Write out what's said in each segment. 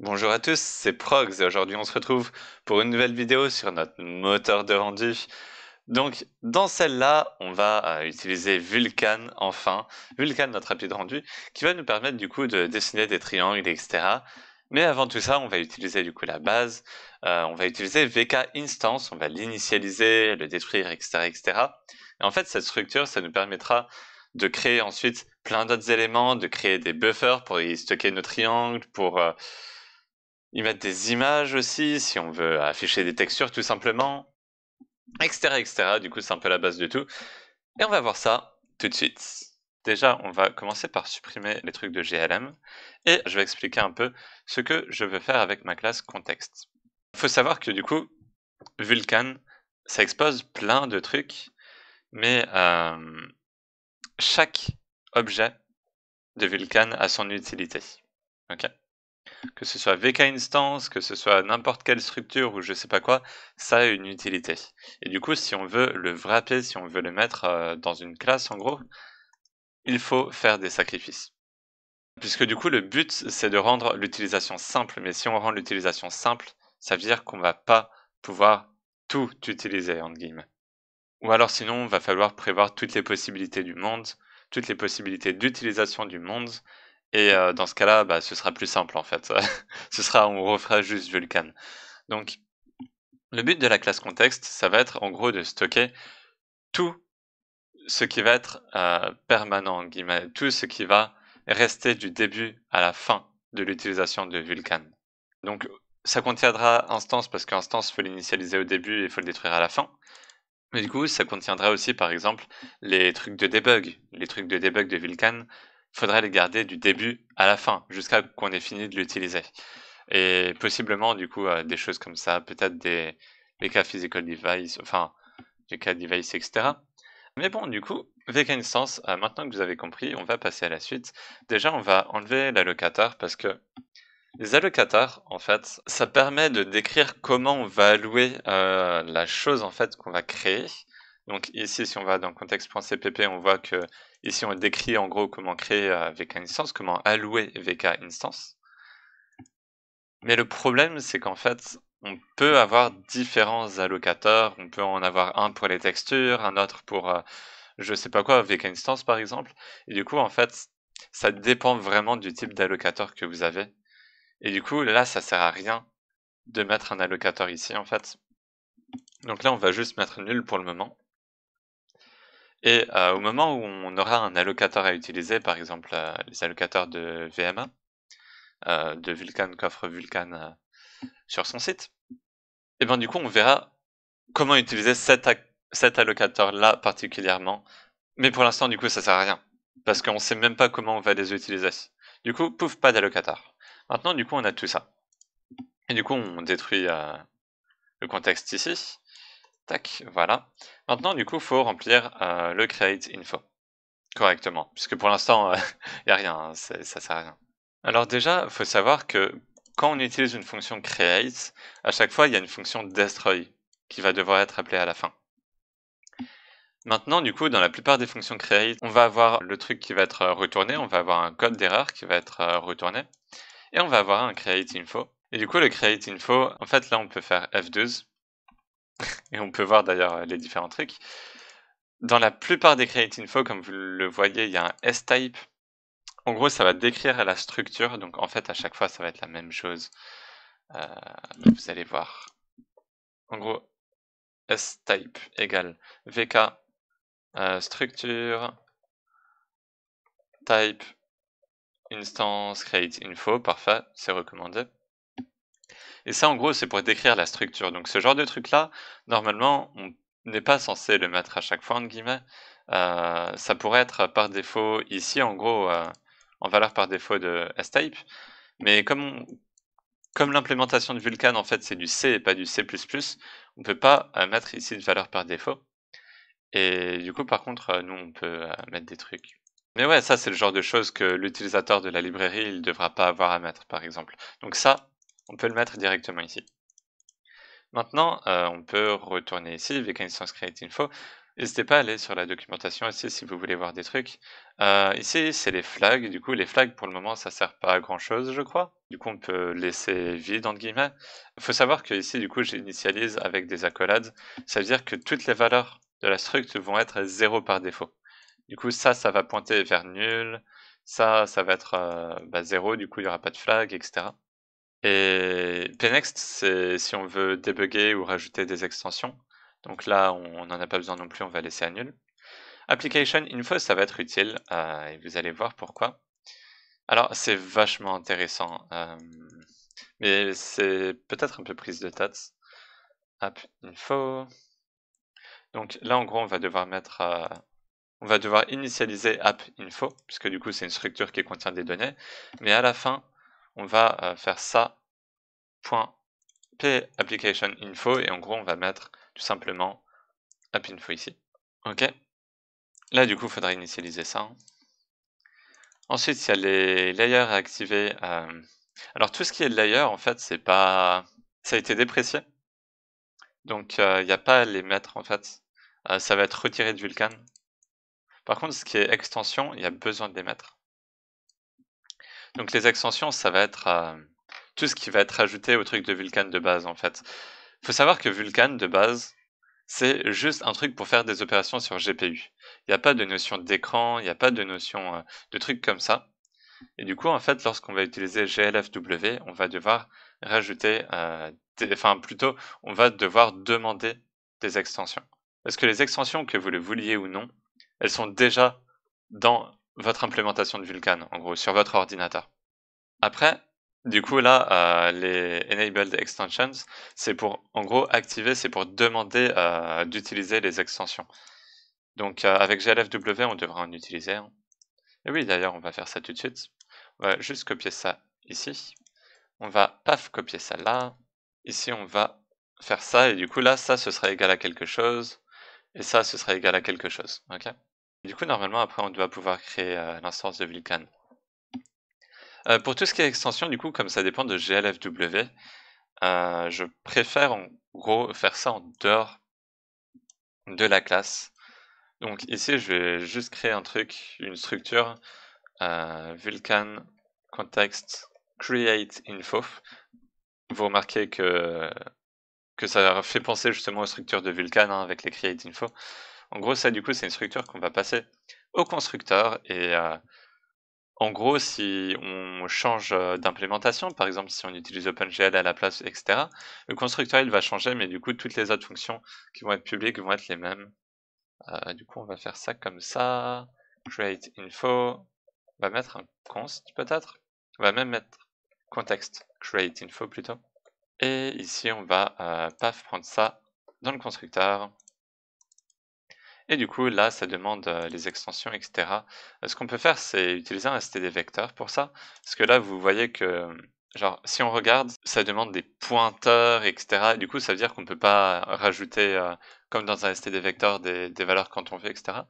Bonjour à tous, c'est Progs et aujourd'hui on se retrouve pour une nouvelle vidéo sur notre moteur de rendu. Donc dans celle-là, on va utiliser Vulkan enfin, Vulkan notre rapide rendu, qui va nous permettre du coup de dessiner des triangles, etc. Mais avant tout ça, on va utiliser du coup la base, on va utiliser VK Instance, on va l'initialiser, le détruire, etc., etc. Et en fait cette structure, ça nous permettra de créer ensuite plein d'autres éléments, de créer des buffers pour y stocker nos triangles, pour y mettre des images aussi, si on veut afficher des textures tout simplement, etc., etc. Du coup, c'est un peu la base de tout. Et on va voir ça tout de suite. Déjà, on va commencer par supprimer les trucs de GLM et je vais expliquer un peu ce que je veux faire avec ma classe contexte. Il faut savoir que du coup, Vulkan, ça expose plein de trucs, mais chaque objet de Vulkan a son utilité. Ok, que ce soit VK Instance, que ce soit n'importe quelle structure ou je sais pas quoi, ça a une utilité. Et du coup, si on veut le wrapper, si on veut le mettre dans une classe, en gros, il faut faire des sacrifices. Puisque du coup, le but, c'est de rendre l'utilisation simple. Mais si on rend l'utilisation simple, ça veut dire qu'on va pas pouvoir tout utiliser, entre guillemets. Ou alors sinon, il va falloir prévoir toutes les possibilités du monde, toutes les possibilités d'utilisation du monde, et dans ce cas-là, bah, ce sera plus simple en fait. On refera juste Vulkan. Donc, le but de la classe contexte, ça va être en gros de stocker tout ce qui va être permanent, guillemets, tout ce qui va rester du début à la fin de l'utilisation de Vulkan. Donc, ça contiendra instance parce qu'instance, il faut l'initialiser au début et il faut le détruire à la fin. Mais du coup, ça contiendra aussi, par exemple, les trucs de debug. Les trucs de debug de Vulkan, il faudrait les garder du début à la fin, jusqu'à qu'on ait fini de l'utiliser. Et possiblement, du coup, des choses comme ça, peut-être des VK Physical Device, enfin, VK Device, etc. Mais bon, du coup, VK Instance, maintenant que vous avez compris, on va passer à la suite. Déjà, on va enlever l'allocateur parce que les allocateurs, en fait, ça permet de décrire comment on va allouer la chose en fait qu'on va créer. Donc ici, si on va dans contexte.cpp, on voit que ici on décrit en gros comment créer VK Instance, comment allouer VK Instance. Mais le problème, c'est qu'en fait, on peut avoir différents allocateurs. On peut en avoir un pour les textures, un autre pour je sais pas quoi, VK Instance par exemple. Et du coup, en fait, ça dépend vraiment du type d'allocateur que vous avez. Et du coup, là, ça sert à rien de mettre un allocateur ici, en fait. Donc là, on va juste mettre nul pour le moment. Et au moment où on aura un allocateur à utiliser, par exemple les allocateurs de VMA, de Vulkan, qu'offre Vulkan sur son site, et bien du coup, on verra comment utiliser cet allocateur-là particulièrement. Mais pour l'instant, du coup, ça sert à rien. Parce qu'on sait même pas comment on va les utiliser. Du coup, pouf, pas d'allocateur. Maintenant, du coup, on a tout ça. Et du coup, on détruit le contexte ici. Tac, voilà. Maintenant, du coup, il faut remplir le create info correctement. Puisque pour l'instant, il n'y a rien, hein, ça sert à rien. Alors déjà, il faut savoir que quand on utilise une fonction create, à chaque fois, il y a une fonction destroy qui va devoir être appelée à la fin. Maintenant, du coup, dans la plupart des fonctions create, on va avoir le truc qui va être retourné, on va avoir un code d'erreur qui va être retourné, et on va avoir un create info. Et du coup, le create info, en fait, là, on peut faire F12, et on peut voir d'ailleurs les différents trucs. Dans la plupart des create info, comme vous le voyez, il y a un S-type. En gros, ça va décrire la structure, donc en fait, à chaque fois, ça va être la même chose. Vous allez voir. En gros, S-type égale VK structure type instance create info, parfait, c'est recommandé. Et ça, en gros, c'est pour décrire la structure. Donc ce genre de truc-là, normalement, on n'est pas censé le mettre à chaque fois, entre guillemets. Ça pourrait être par défaut ici, en gros, en valeur par défaut de S-type. Mais comme l'implémentation de Vulkan, en fait, c'est du C et pas du C++, on peut pas mettre ici de valeur par défaut. Et du coup, par contre, nous, on peut mettre des trucs. Mais ouais, ça, c'est le genre de choses que l'utilisateur de la librairie, il devra pas avoir à mettre, par exemple. Donc ça, on peut le mettre directement ici. Maintenant, on peut retourner ici, VK Instance Create Info. N'hésitez pas à aller sur la documentation aussi si vous voulez voir des trucs. Ici, c'est les flags. Du coup, les flags, pour le moment, ça sert pas à grand-chose, je crois. Du coup, on peut laisser vide, entre guillemets. Il faut savoir que ici, du coup, j'initialise avec des accolades. Ça veut dire que toutes les valeurs de la struct vont être 0 par défaut. Du coup, ça va pointer vers nul. Ça va être 0, du coup, il y aura pas de flag, etc. Et pnext, c'est si on veut débugger ou rajouter des extensions. Donc là, on n'en a pas besoin non plus, on va laisser à nul. Application info, ça va être utile, et vous allez voir pourquoi. Alors, c'est vachement intéressant, mais c'est peut-être un peu prise de tête. App info. Donc là, en gros, on va devoir mettre, on va devoir initialiser app info, puisque du coup, c'est une structure qui contient des données. Mais à la fin, on va faire ça, point p application info, et en gros, on va mettre tout simplement app info ici. Ok. Là, du coup, il faudra initialiser ça. Ensuite, il y a les layers à activer. Alors, tout ce qui est layer, en fait, c'est pas... ça a été déprécié. Donc, il n'y a pas à les mettre, en fait. Ça va être retiré de Vulkan. Par contre, ce qui est extension, il y a besoin de les mettre. Donc, les extensions, ça va être tout ce qui va être ajouté au truc de Vulkan de base, en fait. Il faut savoir que Vulkan, de base, c'est juste un truc pour faire des opérations sur GPU. Il n'y a pas de notion d'écran, il n'y a pas de notion de trucs comme ça. Et du coup, en fait, lorsqu'on va utiliser glfw, on va devoir rajouter, enfin plutôt, on va devoir demander des extensions. Parce que les extensions, que vous le vouliez ou non, elles sont déjà dans votre implémentation de Vulkan, en gros, sur votre ordinateur. Après, du coup, là, les enabled extensions, c'est pour, en gros, activer, c'est pour demander d'utiliser les extensions. Donc, avec glfw, on devra en utiliser. Hein. Et oui, d'ailleurs, on va faire ça tout de suite. On va juste copier ça ici. On va, paf, copier ça là. Ici, on va faire ça. Et du coup, là, ça, ce sera égal à quelque chose. Et ça, ce sera égal à quelque chose. Ok. Du coup, normalement, après, on doit pouvoir créer l'instance de Vulkan. Pour tout ce qui est extension, du coup, comme ça dépend de glfw, je préfère en gros faire ça en dehors de la classe. Donc ici, je vais juste créer un truc, une structure, Vulkan context create info. Vous remarquez que ça fait penser justement aux structures de Vulkan hein, avec les create info. En gros, ça du coup, c'est une structure qu'on va passer au constructeur et en gros, si on change d'implémentation, par exemple si on utilise OpenGL à la place, etc., le constructeur il va changer, mais du coup toutes les autres fonctions qui vont être publiques vont être les mêmes. Du coup, on va faire ça comme ça. Create info. On va mettre un const peut-être. On va même mettre context create info plutôt. Et ici, on va paf prendre ça dans le constructeur. Et du coup, là, ça demande les extensions, etc. Ce qu'on peut faire, c'est utiliser un std vector pour ça. Parce que là, vous voyez que, genre, si on regarde, ça demande des pointeurs, etc. Du coup, ça veut dire qu'on ne peut pas rajouter, comme dans un std vector, des valeurs quand on veut, etc.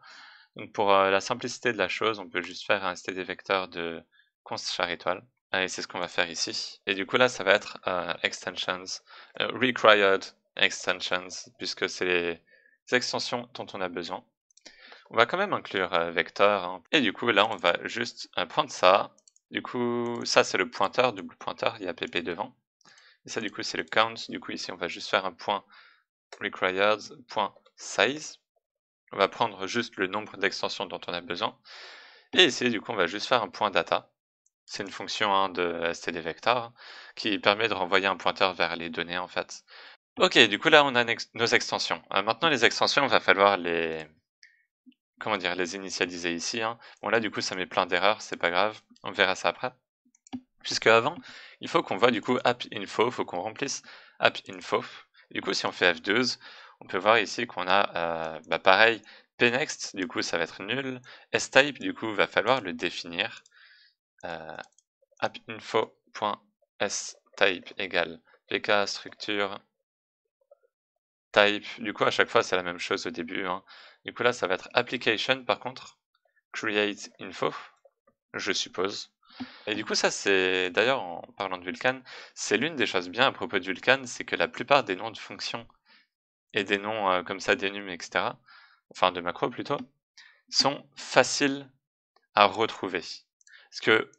Donc, pour la simplicité de la chose, on peut juste faire un std vector de const char étoile. Et c'est ce qu'on va faire ici. Et du coup, là, ça va être extensions, required extensions, puisque c'est les extensions dont on a besoin. On va quand même inclure vecteur. Hein. Et du coup, là, on va juste prendre ça. Du coup, ça, c'est le pointeur, double pointeur, il y a pp devant. Et ça, du coup, c'est le count. Du coup, ici, on va juste faire un point required, point size. On va prendre juste le nombre d'extensions dont on a besoin. Et ici, du coup, on va juste faire un point data. C'est une fonction hein, de std vector qui permet de renvoyer un pointeur vers les données, en fait. Ok, du coup, là, on a nos extensions. Maintenant, les extensions, il va falloir les... comment dire, les initialiser ici. Hein. Bon, là, du coup, ça met plein d'erreurs, c'est pas grave. On verra ça après. Puisque avant, il faut qu'on voit, du coup, app info, il faut qu'on remplisse app info. Du coup, si on fait F12, on peut voir ici qu'on a, pareil, pnext, du coup, ça va être nul. Type, du coup, va falloir le définir. appinfo.sType égale vk structure type. Du coup, à chaque fois, c'est la même chose au début. Hein. Du coup, là, ça va être application, par contre, create info, je suppose. Et du coup, ça, c'est... D'ailleurs, en parlant de Vulkan, c'est l'une des choses bien à propos de Vulkan, c'est que la plupart des noms de fonctions et des noms comme ça, d'enum, etc., enfin de macros plutôt, sont faciles à retrouver. Parce que,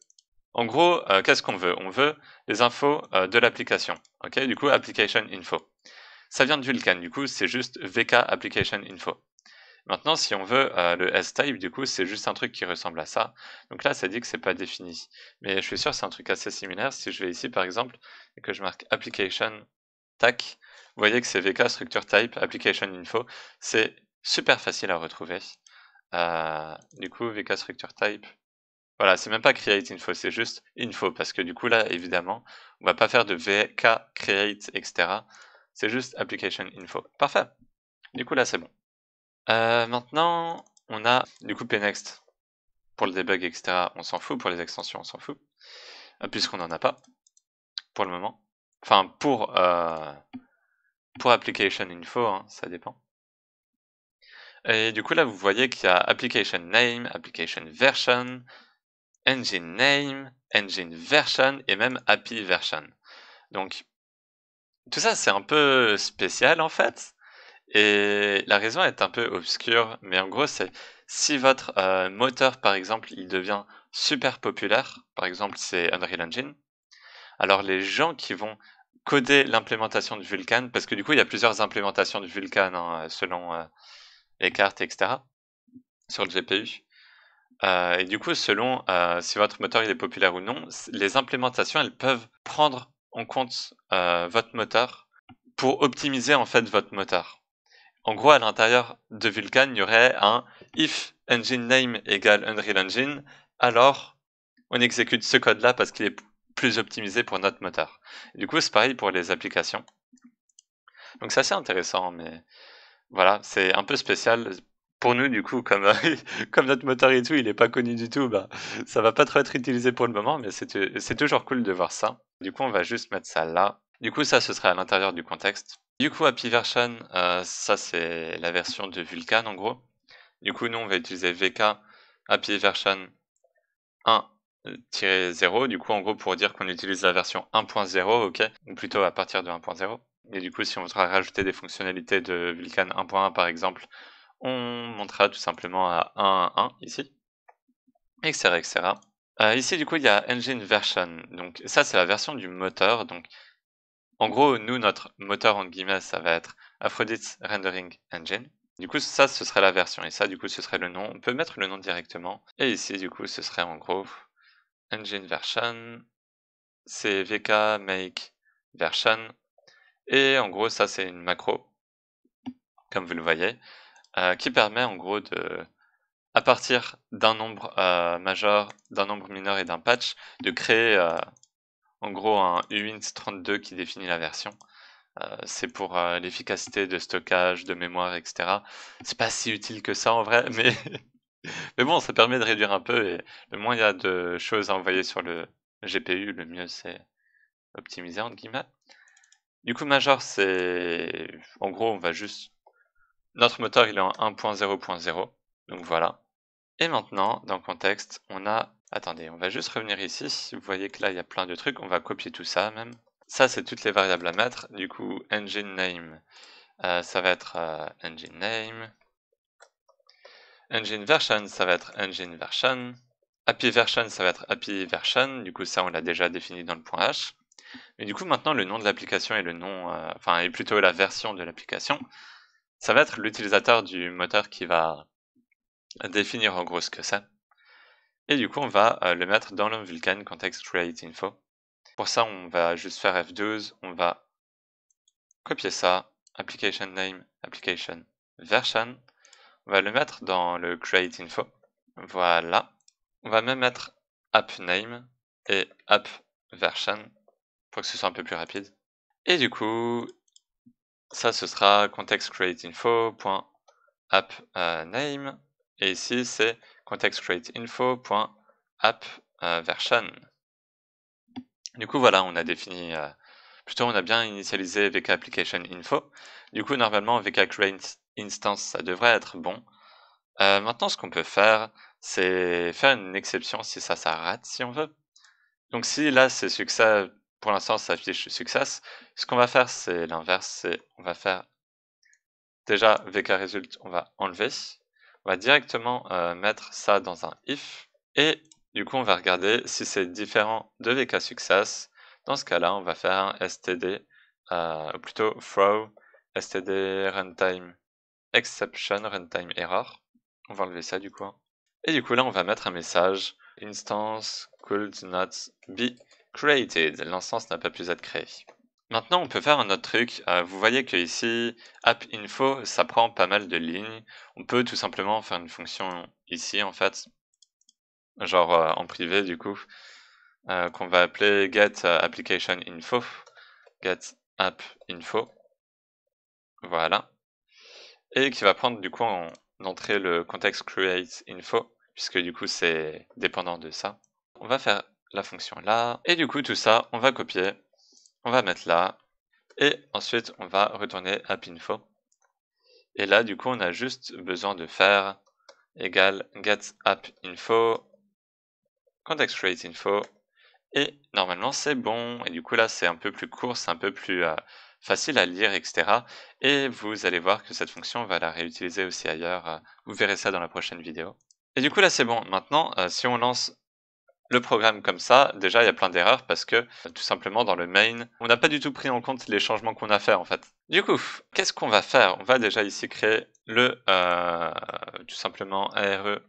en gros, qu'est-ce qu'on veut? On veut les infos de l'application. Ok, du coup, application info. Ça vient de Vulkan, du coup, c'est juste VK application info. Maintenant, si on veut le S-type, du coup, c'est juste un truc qui ressemble à ça. Donc là, ça dit que c'est pas défini. Mais je suis sûr que c'est un truc assez similaire. Si je vais ici, par exemple, et que je marque application, tac, vous voyez que c'est VK structure type, application info. C'est super facile à retrouver. Du coup, VK structure type. Voilà, c'est même pas create info, c'est juste info. Parce que du coup, là, évidemment, on va pas faire de VK create, etc. C'est juste application info. Parfait. Du coup, là, c'est bon. Maintenant, on a du coup pnext pour le debug, etc. On s'en fout, pour les extensions, on s'en fout, puisqu'on n'en a pas pour le moment. Enfin, pour application info, hein, ça dépend. Et du coup, là, vous voyez qu'il y a application name, application version, engine name, engine version et même API version. Donc, tout ça, c'est un peu spécial en fait. Et la raison est un peu obscure, mais en gros, c'est si votre moteur, par exemple, il devient super populaire, par exemple, c'est Unreal Engine, alors les gens qui vont coder l'implémentation de Vulkan, parce que du coup, il y a plusieurs implémentations de Vulkan hein, selon les cartes, etc., sur le GPU. Et du coup, selon si votre moteur il est populaire ou non, les implémentations, elles peuvent prendre en compte votre moteur pour optimiser en fait votre moteur. En gros, à l'intérieur de Vulkan, il y aurait un if engine name égale Unreal Engine, alors on exécute ce code-là parce qu'il est plus optimisé pour notre moteur. Et du coup, c'est pareil pour les applications. Donc c'est assez intéressant, mais voilà, c'est un peu spécial. Pour nous, du coup, comme, comme notre moteur et tout, il n'est pas connu du tout, bah, ça va pas trop être utilisé pour le moment, mais c'est toujours cool de voir ça. Du coup, on va juste mettre ça là. Du coup, ça, ce serait à l'intérieur du contexte. Du coup, API version, ça c'est la version de Vulkan en gros. Du coup, nous on va utiliser VK API version 1-0, du coup en gros pour dire qu'on utilise la version 1.0, ok, ou plutôt à partir de 1.0. Et du coup, si on voudra rajouter des fonctionnalités de Vulkan 1.1 par exemple, on montera tout simplement à 1.1 ici, etc. etc. Ici, du coup, il y a Engine Version. Donc ça, c'est la version du moteur. Donc en gros, nous, notre moteur, entre guillemets, ça va être Aphrodite Rendering Engine. Du coup, ça, ce serait la version. Et ça, du coup, ce serait le nom. On peut mettre le nom directement. Et ici, du coup, ce serait en gros Engine Version. C'est VK Make Version. Et en gros, ça, c'est une macro, comme vous le voyez, qui permet en gros de, à partir d'un nombre majeur, d'un nombre mineur et d'un patch, de créer en gros un uint32 qui définit la version. C'est pour l'efficacité de stockage, de mémoire, etc. C'est pas si utile que ça en vrai, mais, mais bon, ça permet de réduire un peu et le moins il y a de choses à envoyer sur le GPU, le mieux c'est optimiser entre guillemets. Du coup, Major, c'est en gros, on va juste. Notre moteur il est en 1.0.0, donc voilà. Et maintenant, dans le contexte, on a. Attendez, on va juste revenir ici. Vous voyez que là il y a plein de trucs, on va copier tout ça même. Ça, c'est toutes les variables à mettre. Du coup, engine name. Ça va être engine name. Engine version, ça va être engine version. API version, ça va être API version. Du coup, ça, on l'a déjà défini dans le point H. Mais du coup, maintenant, le nom de l'application et le nom, enfin, et plutôt la version de l'application, ça va être l'utilisateur du moteur qui va définir en gros ce que c'est. Et du coup, on va le mettre dans le Vulkan context create info. Pour ça, on va juste faire F12, on va copier ça, application name, application version. On va le mettre dans le create info. Voilà. On va même mettre app name et app version pour que ce soit un peu plus rapide. Et du coup, ça ce sera context create info.app name et ici c'est context create info.app version. Du coup voilà, on a défini plutôt on a bien initialisé VK application info. Du coup normalement VK create instance ça devrait être bon. Maintenant, ce qu'on peut faire, c'est faire une exception si ça rate, si on veut. Donc si là, c'est succès, pour l'instant, ça affiche success, ce qu'on va faire, c'est l'inverse, c'est on va faire déjà vkResult, on va enlever. On va directement mettre ça dans un if. Et du coup, on va regarder si c'est différent de vkSuccess. Dans ce cas-là, on va faire un std, plutôt throw std runtime exception runtime error. On va enlever ça du coup. Et du coup, là, on va mettre un message instance could not be created. L'instance n'a pas pu être créée. Maintenant, on peut faire un autre truc. Vous voyez que ici, app info, ça prend pas mal de lignes. On peut tout simplement faire une fonction ici, en fait, genre en privé, du coup, qu'on va appeler get application info, get app info, voilà, et qui va prendre du coup en entrée le context create info, puisque du coup c'est dépendant de ça. On va faire la fonction là, et du coup tout ça, on va copier, on va mettre là, et ensuite on va retourner app info. Et là du coup on a juste besoin de faire égal get app info, context create info, et normalement c'est bon. Et du coup là c'est un peu plus court, c'est un peu plus facile à lire, etc. Et vous allez voir que cette fonction on va la réutiliser aussi ailleurs. Vous verrez ça dans la prochaine vidéo. Et du coup là c'est bon. Maintenant si on lance le programme comme ça, déjà il y a plein d'erreurs parce que tout simplement dans le main, on n'a pas du tout pris en compte les changements qu'on a fait en fait. Du coup, qu'est-ce qu'on va faire? On va déjà ici créer le tout simplement ARE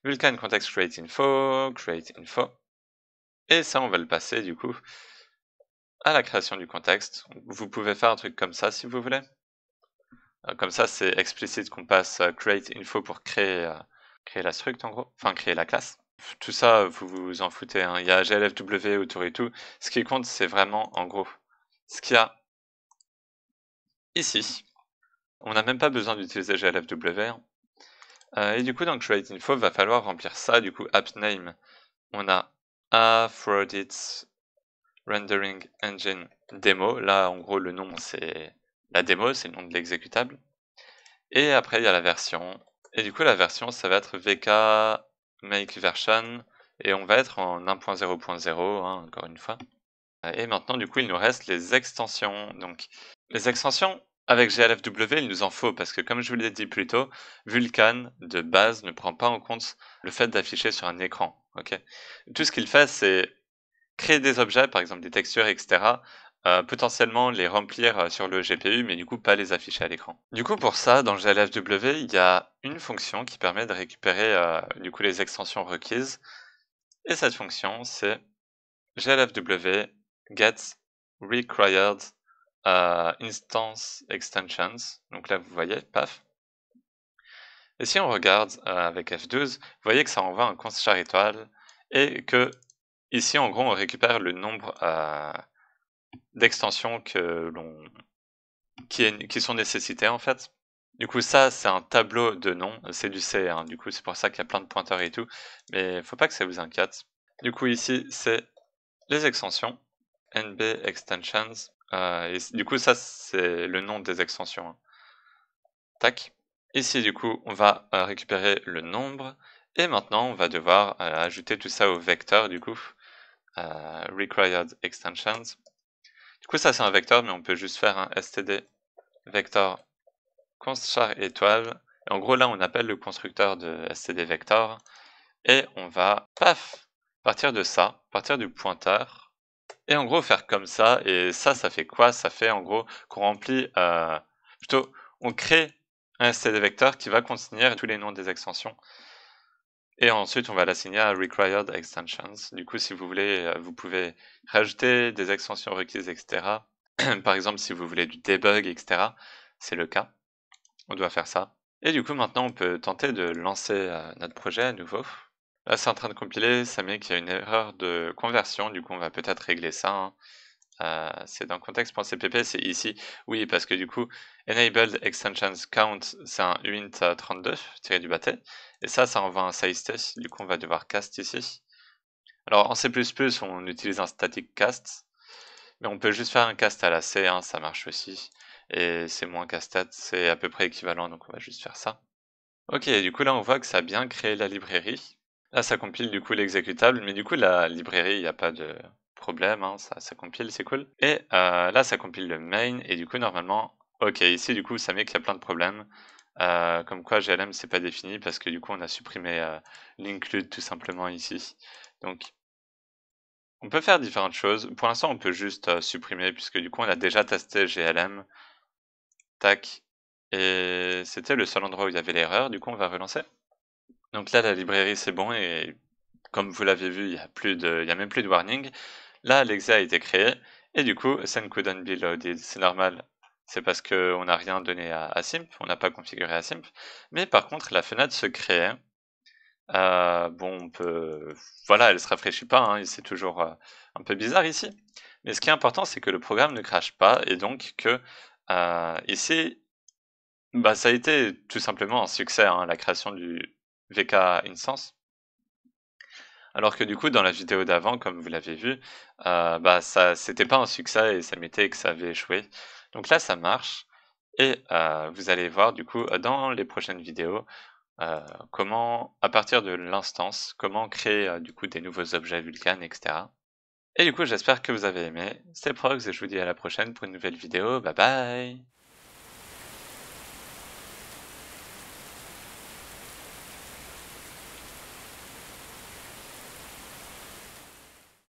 Vulkan Context Create Info. Et ça, on va le passer du coup à la création du contexte. Vous pouvez faire un truc comme ça si vous voulez. Comme ça, c'est explicite qu'on passe create info pour créer la struct en gros, enfin créer la classe. Tout ça, vous vous en foutez, hein. Il y a glfw autour et tout. Ce qui compte, c'est vraiment en gros ce qu'il y a ici. On n'a même pas besoin d'utiliser glfw. Et du coup, dans create info, va falloir remplir ça. Du coup, app name, on a Aphrodite rendering engine demo. Là, en gros, le nom, c'est la démo, c'est le nom de l'exécutable. Et après, il y a la version. Et du coup, la version, ça va être vk make version. Et on va être en 1.0.0, hein, encore une fois. Et maintenant, du coup, il nous reste les extensions. Donc, les extensions, avec glfw, il nous en faut, parce que comme je vous l'ai dit plus tôt, Vulkan, de base, ne prend pas en compte le fait d'afficher sur un écran. Okay, tout ce qu'il fait, c'est créer des objets, par exemple des textures, etc., potentiellement les remplir sur le GPU, mais du coup pas les afficher à l'écran. Du coup pour ça, dans glfw, il y a une fonction qui permet de récupérer du coup les extensions requises, et cette fonction c'est glfw get required instance extensions. Donc là vous voyez, paf. Et si on regarde avec F12, vous voyez que ça envoie un const char étoile, et que ici en gros on récupère le nombre d'extensions qui sont nécessitées en fait. Du coup ça c'est un tableau de noms, c'est du C, hein. Du coup c'est pour ça qu'il y a plein de pointeurs et tout, mais faut pas que ça vous inquiète. Du coup ici c'est les extensions, nb extensions, et du coup ça c'est le nom des extensions, hein. Tac. Ici du coup on va récupérer le nombre, et maintenant on va devoir ajouter tout ça au vecteur du coup, required extensions. Du coup, ça c'est un vecteur, mais on peut juste faire un std vector const char étoile. Et en gros, là, on appelle le constructeur de std vector. Et on va, paf, partir de ça, partir du pointeur. Et en gros, faire comme ça. Et ça fait quoi? Ça fait en gros qu'on remplit, plutôt, on crée un std vector qui va contenir tous les noms des extensions. Et ensuite, on va l'assigner à required extensions. Du coup, si vous voulez, vous pouvez rajouter des extensions requises, etc. Par exemple, si vous voulez du debug, etc., c'est le cas. On doit faire ça. Et du coup, maintenant, on peut tenter de lancer notre projet à nouveau. Là, c'est en train de compiler, ça met qu'il y a une erreur de conversion. Du coup, on va peut-être régler ça, hein. C'est dans context.cpp, c'est ici. Oui, parce que du coup, enabled extensions count, c'est un uint 32 tiré du bâté. Et ça envoie un size Du coup, on va devoir cast ici. Alors, en C++, on utilise un static cast. Mais on peut juste faire un cast à la C, hein, ça marche aussi. Et c'est moins casse-tête, c'est à peu près équivalent, donc on va juste faire ça. Ok, du coup là on voit que ça a bien créé la librairie. Là ça compile du coup l'exécutable, mais du coup la librairie, il n'y a pas de problème, hein, ça compile, c'est cool. Et là ça compile le main, et du coup normalement, OK, ici du coup ça met qu'il y a plein de problèmes, comme quoi GLM c'est pas défini parce que du coup on a supprimé, l'include tout simplement ici. Donc on peut faire différentes choses. Pour l'instant on peut juste, supprimer puisque du coup on a déjà testé GLM, tac et c'était le seul endroit où il y avait l'erreur, du coup on va relancer. Donc là la librairie c'est bon et comme vous l'avez vu, il y a même plus de warning. Là, l'exe a été créé et du coup, send couldn't be loaded. C'est normal. C'est parce qu'on n'a rien donné à Simp, on n'a pas configuré à Simp. Mais par contre, la fenêtre se crée. Bon, on peut, voilà, elle se rafraîchit pas, hein, et c'est toujours un peu bizarre ici. Mais ce qui est important, c'est que le programme ne crache pas et donc que ici, bah, ça a été tout simplement un succès, hein, la création du VK instance. Alors que du coup, dans la vidéo d'avant, comme vous l'avez vu, bah, ça c'était pas un succès et ça mettait que ça avait échoué. Donc là, ça marche et vous allez voir du coup, dans les prochaines vidéos, heu, comment à partir de l'instance, comment créer, du coup des nouveaux objets Vulkan et cetera. Et du coup, j'espère que vous avez aimé. C'était Prox et je vous dis à la prochaine pour une nouvelle vidéo. Bye bye!